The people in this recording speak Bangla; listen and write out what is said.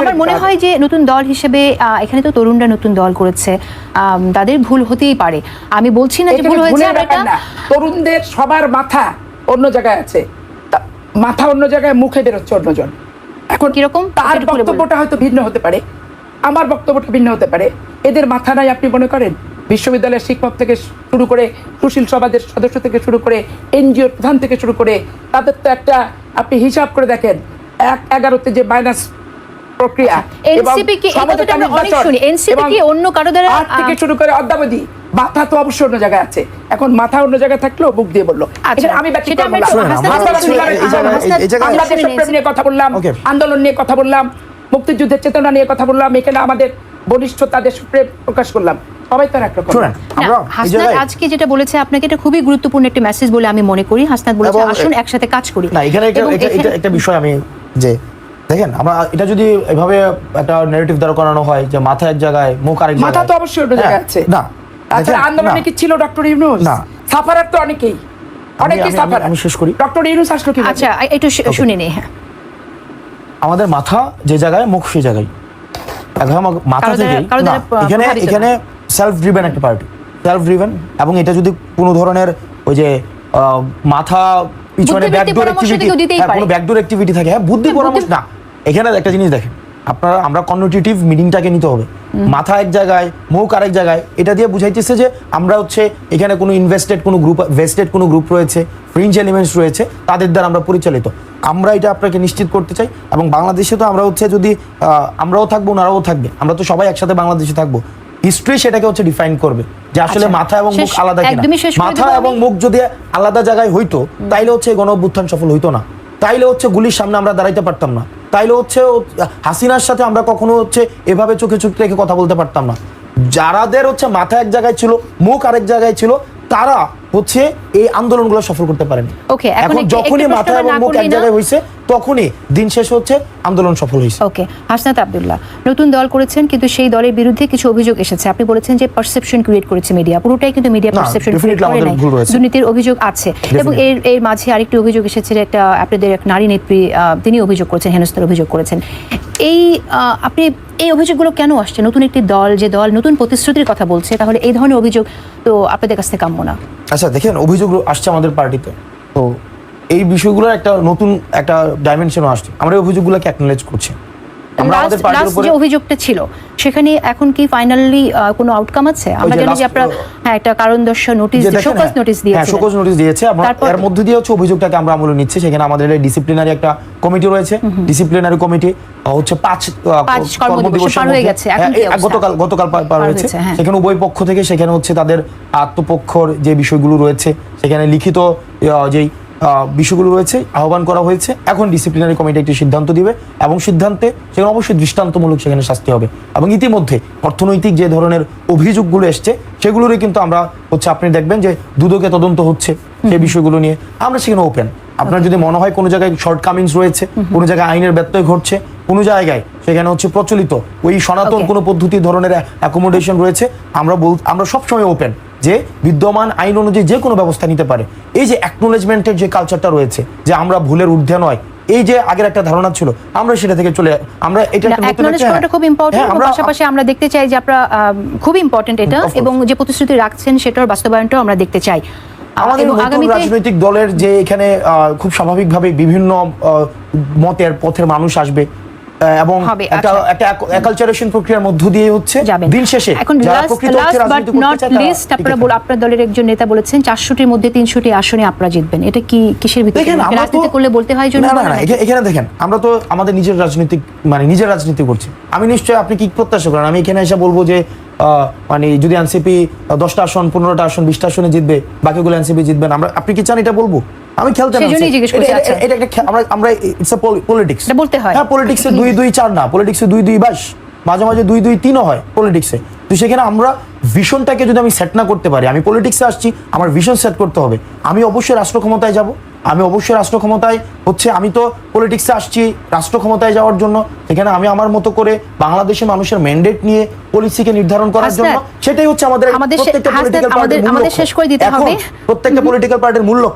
আমার মনে হয় যে নতুন দল হিসেবে এখানে তো তরুণরা নতুন দল করেছে, তাদের ভুল হতেই পারে। আমি বলছি না যে ভুল হয়েছে, তরুণদের সবার মাথা অন্য জায়গায় আছে, মাথা অন্য জায়গায়, মুখে বেরোচ্ছে অন্যজন। এখন কিরকম তার বক্তব্যটা হয়তো ভিন্ন হতে পারে, আমার বক্তব্যটা ভিন্ন হতে পারে। এদের মাথা নাই আপনি মনে করেন? বিশ্ববিদ্যালয়ের শিক্ষক থেকে শুরু করে, সুশীল সমাজের সদস্য থেকে শুরু করে, এনজিওর প্রধান থেকে শুরু করে, তাদের তো একটা আপনি হিসাব করে দেখেন 1/11-তে যে মাইনাস প্রক্রিয়া, এনসিপি কি অন্য কারো দ্বারা থেকে শুরু করে অদ্যাবধি, মাথা তো অবশ্যই অন্য জায়গায় আছে। এখন মাথা অন্য জায়গায় থাকলেও মুখ দিয়ে বললো। আমি দেশপ্রেম নিয়ে কথা বললাম, আন্দোলন নিয়ে কথা বললাম, মুক্তিযুদ্ধের চেতনা নিয়ে কথা বললাম, এখানে আমাদের বলিষ্ঠতা, দেশপ্রেম প্রকাশ করলাম। সবাই তো একরকম। হাসনাত আজকে যেটা বলেছে আপনাকে, এটা খুবই গুরুত্বপূর্ণ একটা মেসেজ বলে আমি মনে করি। হাসনাত বলেছে আসুন একসাথে কাজ করি। না, এখানে একটা বিষয় আমি যে দেখেন, আমরা এটা যদি এভাবে একটা ন্যারেটিভ দ্বারা করানো হয় যে মাথা এক জায়গায়, মুখ আরেক জায়গায়, মাথা তো অবশ্যই অন্য জায়গায় আছে। না, আচ্ছা, আন্দোলনে কি ছিল ডক্টর ইউনূস? না, সাফারার তো অনেকেই সাফার। আমি শেষ করি। ডক্টর ইউনূস আসলো কি? আচ্ছা, একটু শুনে নেই। হ্যাঁ, আমাদের মাথা যে জায়গায়, মুখ সেই জায়গায়। মাথা থেকে এখানে সেলফ ড্রিভেন একটা পার্টি, সেলফ ড্রিভেন, এবং এটা যদি কোনো ধরনের ওই যে মাথা পিছনে ব্যাকডোর অ্যাক্টিভিটি থাকে, হ্যাঁ, বুদ্ধি পরামর্শ না। এখানে একটা জিনিস দেখেন আপনারা, আমরা কননোটেটিভ মিনিংটাকে নিতে হবে। মাথা এক জায়গায়, মুখ আরেক জায়গায়, এটা দিয়ে বুঝাইতেছে যে আমরা হচ্ছে এখানে কোনো ভেস্টেড কোনো গ্রুপ রয়েছে, ফ্রিঞ্জ এলিমেন্টস রয়েছে, তাদের দ্বারা আমরা পরিচালিত। আমরা এটা আপনাকে নিশ্চিত করতে চাই। এবং বাংলাদেশে তো আমরা হচ্ছে যদি আমরাও থাকবো, ওনারাও থাকবে, আমরা তো সবাই একসাথে বাংলাদেশে থাকবো। হিস্ট্রি সেটাকে হচ্ছে ডিফাইন করবে যে আসলে মাথা এবং মুখ আলাদা কিনা। মাথা এবং মুখ যদি আলাদা জায়গায় হইতো, তাইলে হচ্ছে গণ অভ্যুত্থান সফল হইতো না, তাইলে হচ্ছে গুলির সামনে আমরা দাঁড়াইতে পারতাম না, তাইলে হচ্ছে হাসিনার সাথে আমরা কখনো হচ্ছে এভাবে চোখে চোখ রেখে কথা বলতে পারতাম না। যারাদের হচ্ছে মাথা এক জায়গায় ছিল, মুখ আরেক জায়গায় ছিল, তারা হচ্ছে এই আন্দোলনগুলো সফল করতে পারেনি। এখন যখনই মাথা এবং মুখ এক জায়গায় হইছে, তখনই দিন শেষ হচ্ছে, আন্দোলন সফল হয়েছে। ওকে, হাসনাত আব্দুল্লাহ নতুন দল করেছেন, কিন্তু সেই দলের বিরুদ্ধে কিছু অভিযোগ এসেছে। আপনি বলেছেন যে পারসেপশন ক্রিয়েট করেছে মিডিয়া, পুরোটাই কিন্তু মিডিয়া পারসেপশন ক্রিয়েট করে নাই, দুর্নীতির অভিযোগ আছে। এবং এর মাঝে আরেকটি অভিযোগ এসেছে, একটা আপনাদের এক নারী নেত্রী, তিনি অভিযোগ করেছেন, হেনস্থার অভিযোগ করেছেন। আপনি এই অভিযোগগুলো কেন আসছে? নতুন একটি দল, যে দল নতুন প্রতিশ্রুতির কথা বলছে, তাহলে এই ধরনের অভিযোগ তো আপনাদের কাছ থেকে কাম্য না। আচ্ছা দেখেন, অভিযোগ আসছে আমাদের পার্টিতে, তো এই বিষয়গুলোর একটা নতুন একটা ডাইমেনশনও আসছে। আমরা এই অভিযোগগুলোকে অ্যাকনলেজ করছি। আমরা আমাদের পার্টির উপরে যে অভিযোগটা ছিল, সেখানে এখন কি ফাইনালি কোনো আউটকাম আছে? আমরা জানি যে আপনারা একটা কারণ দর্শাও নোটিশ, শোকজ নোটিশ দিয়েছে। হ্যাঁ, শোকজ নোটিশ দিয়েছে। এর মধ্যে দিয়ে হচ্ছে অভিযোগটাকে আমরা আমলে নিচ্ছি। সেখানে আমাদের ডিসিপ্লিনারি একটা কমিটি রয়েছে, ডিসিপ্লিনারি কমিটি হচ্ছে 5 কর্মদিবস পার হয়ে গেছে, গতকাল পার হয়েছে। সেখানে উভয় পক্ষ থেকে সেখানে হচ্ছে তাদের আত্মপক্ষর যে বিষয়গুলো রয়েছে, সেখানে লিখিত যেই বিষয়গুলো রয়েছে আহ্বান করা হয়েছে। এখন ডিসিপ্লিনারি কমিটি একটি সিদ্ধান্ত দিবে, এবং সিদ্ধান্তে সেখানে অবশ্যই দৃষ্টান্তমূলক সেখানে শাস্তি হবে। এবং ইতিমধ্যে অর্থনৈতিক যে ধরনের অভিযোগগুলো এসছে, সেগুলোরই কিন্তু আমরা হচ্ছে আপনি দেখবেন যে দুদকে তদন্ত হচ্ছে সেই বিষয়গুলো নিয়ে। আমরা সেখানে ওপেন। আপনার যদি মনে হয় কোনো জায়গায় শর্টকামিংস রয়েছে, কোনো জায়গায় আইনের ব্যত্যয় ঘটছে, কোনো জায়গায় সেখানে হচ্ছে প্রচলিত ওই সনাতন কোনো পদ্ধতি ধরনের অ্যাকোমোডেশন রয়েছে, আমরা সবসময় ওপেন যে বিদ্যমান আইন অনুযায়ী যে কোনো ব্যবস্থা নিতে পারে। এই যে অ্যাকনোলেজমেন্টের যে কালচারটা রয়েছে, যে আমরা ভুলের ঊর্ধ্বে নয়, এই যে আগের একটা ধারণা ছিল, আমরা সেটা থেকে চলে আমরা এটা খুব ইম্পর্টেন্ট। পাশাপাশি আমরা দেখতে চাই যে আপনারা খুব ইম্পর্টেন্ট এটা, এবং যে প্রতিশ্রুতি রাখছেন সেটার বাস্তবায়নটাও আমরা দেখতে চাই। আমাদের রাজনৈতিক দলের যে এখানে খুব স্বাভাবিকভাবে বিভিন্ন মতের পথের মানুষ আসবে, এবং একটা অ্যাকালচারেশন প্রক্রিয়ার মধ্য দিয়ে হচ্ছে দিন শেষে আপনার দলের একজন নেতা বলেছেন 400টির মধ্যে 300টি আসনে আপনারা জিতবেন। এটা কি কিসের ভিত্তিতে রাজনীতি করলে বলতে হয়? না, এখানে দেখেন, আমরা তো আমাদের নিজের রাজনীতি করছি। আমি নিশ্চয়ই, আপনি কি প্রত্যাশা করেন আমি এখানে এসে বলবো যে যদি এনসিপি 10টা আসন, 15টা আসন, 20টা আসনে জিতবে, বাকিগুলো এনসিপি জিতবেন, আপনি কি চান এটা বলবো? আমি খেলতে না, এটা একটা আমরা ইটস আ পলিটিক্স বলতে হয়। হ্যাঁ, পলিটিক্সে 2-2-4 না, পলিটিক্সে 2-2-22, মাঝে মাঝে 2-2-3 হয় পলিটিক্সে। তো সেখানে আমরা ভিশনটাকে যদি আমি সেট না করতে পারি, আমি পলিটিক্সে আসছি, আমার ভিশন সেট করতে হবে। আমি অবশ্যই রাষ্ট্র ক্ষমতায় যাব, আমি তো পলিটিক্সে আসছি রাষ্ট্র ক্ষমতায় যাওয়ার জন্য। সেখানে আমি আমার মতো করে বাংলাদেশের মানুষের ম্যান্ডেট নিয়ে পলিসিকে নির্ধারণ করার জন্য, সেটাই হচ্ছে আমাদের প্রত্যেকটা পলিটিক্যাল পার্টির মূল লক্ষ্য।